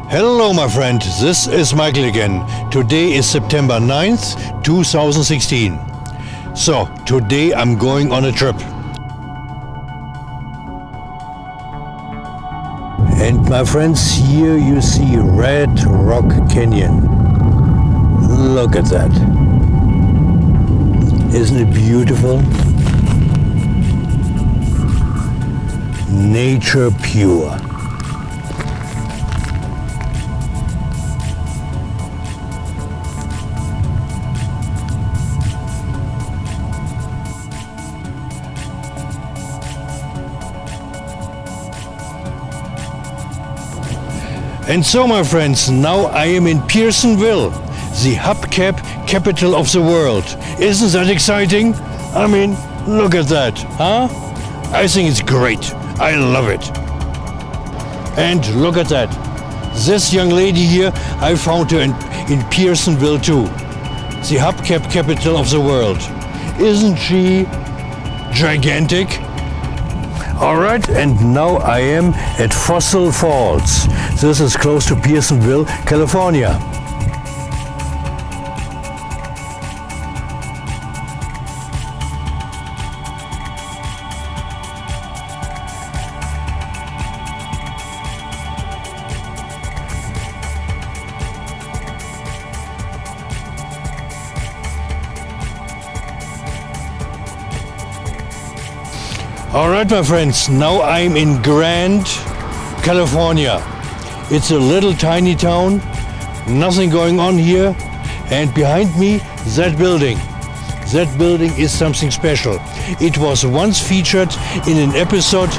Hello my friend, this is Michael again. Today is September 9th, 2016. So, today I'm going on a trip. And my friends, here you see Red Rock Canyon. Look at that. Isn't it beautiful? Nature pure. And so, my friends, now I am in Pearsonville, the hubcap capital of the world. Isn't that exciting? I mean, look at that, huh? I think it's great. I love it. And look at that. This young lady here, I found her in Pearsonville too. The hubcap capital of the world. Isn't she gigantic? Alright, and now I am at Fossil Falls. This is close to Pearsonville, California. Alright my friends, now I'm in Grand, California. It's a little tiny town, nothing going on here, and behind me, that building. That building is something special. It was once featured in an episode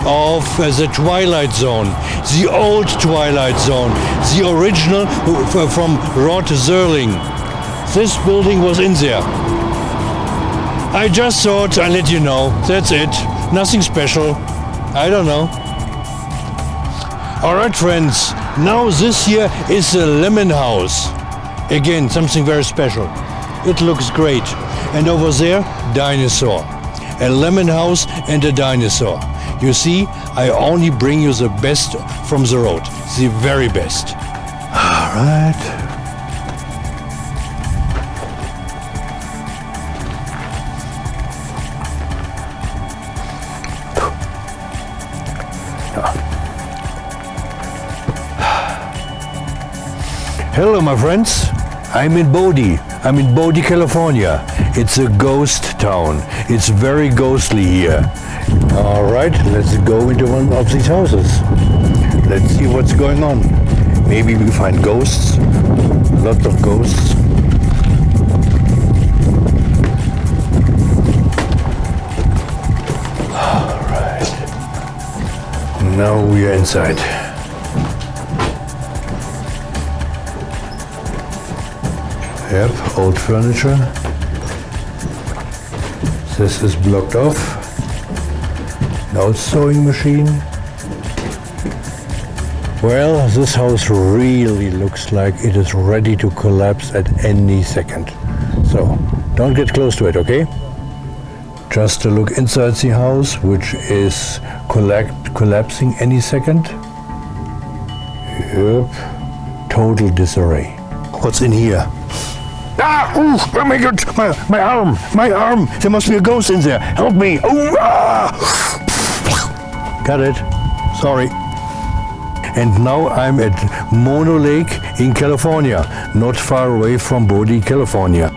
of The Twilight Zone, the old Twilight Zone, the original from Rod Serling. This building was in there. I just thought I'd let you know, that's it. Nothing special. I don't know. Alright friends, now this here is the Lemon House. Again, something very special. It looks great. And over there, dinosaur. A lemon house and a dinosaur. You see, I only bring you the best from the road. The very best. Alright. Hello my friends, I'm in Bodie, California. It's a ghost town, it's very ghostly here. Alright, let's go into one of these houses. Let's see what's going on. Maybe we find ghosts, lots of ghosts. Alright, now we are inside. Yep, old furniture. This is blocked off. An old sewing machine. Well, this house really looks like it is ready to collapse at any second. So, don't get close to it, okay? Just a look inside the house, which is collapsing any second. Yep, total disarray. What's in here? Ah! Ooh, oh my God! My arm! There must be a ghost in there! Help me! Ooh, ah! Got it. Sorry. And now I'm at Mono Lake in California, not far away from Bodie, California.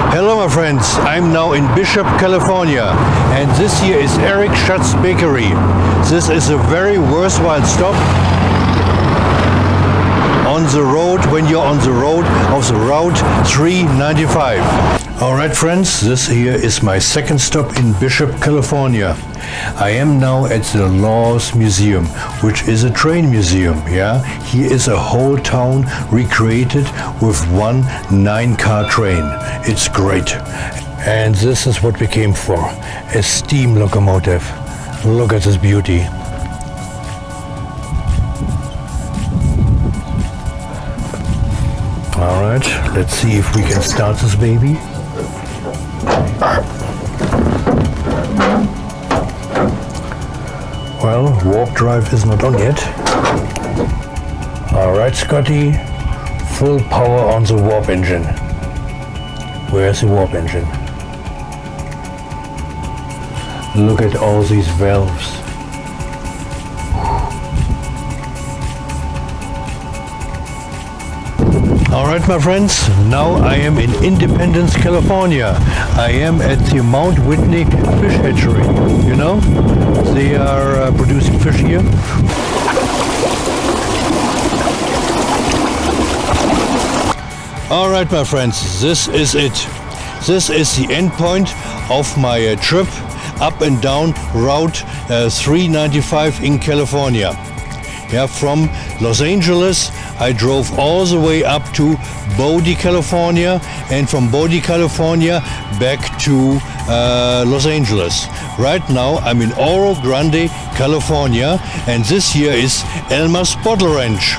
Hello my friends, I'm now in Bishop, California, and this here is Eric Schatz's Bakery. This is a very worthwhile stop on the road when you're on the road of the Route 395. Alright friends, this here is my second stop in Bishop, California. I am now at the Laws Museum, which is a train museum, yeah? Here is a whole town recreated with one 9-car train. It's great. And this is what we came for, a steam locomotive. Look at this beauty. Alright, let's see if we can start this baby. Well, warp drive is not on yet. Alright, Scotty, full power on the warp engine. Where's the warp engine? Look at all these valves. Alright my friends, now I am in Independence, California. I am at the Mount Whitney fish hatchery. You know, they are producing fish here. Alright my friends, this is it. This is the end point of my trip up and down Route 395 in California. Yeah, from Los Angeles I drove all the way up to Bodie, California, and from Bodie, California back to Los Angeles. Right now I'm in Oro Grande, California, and this here is Elmer's Bottle Ranch.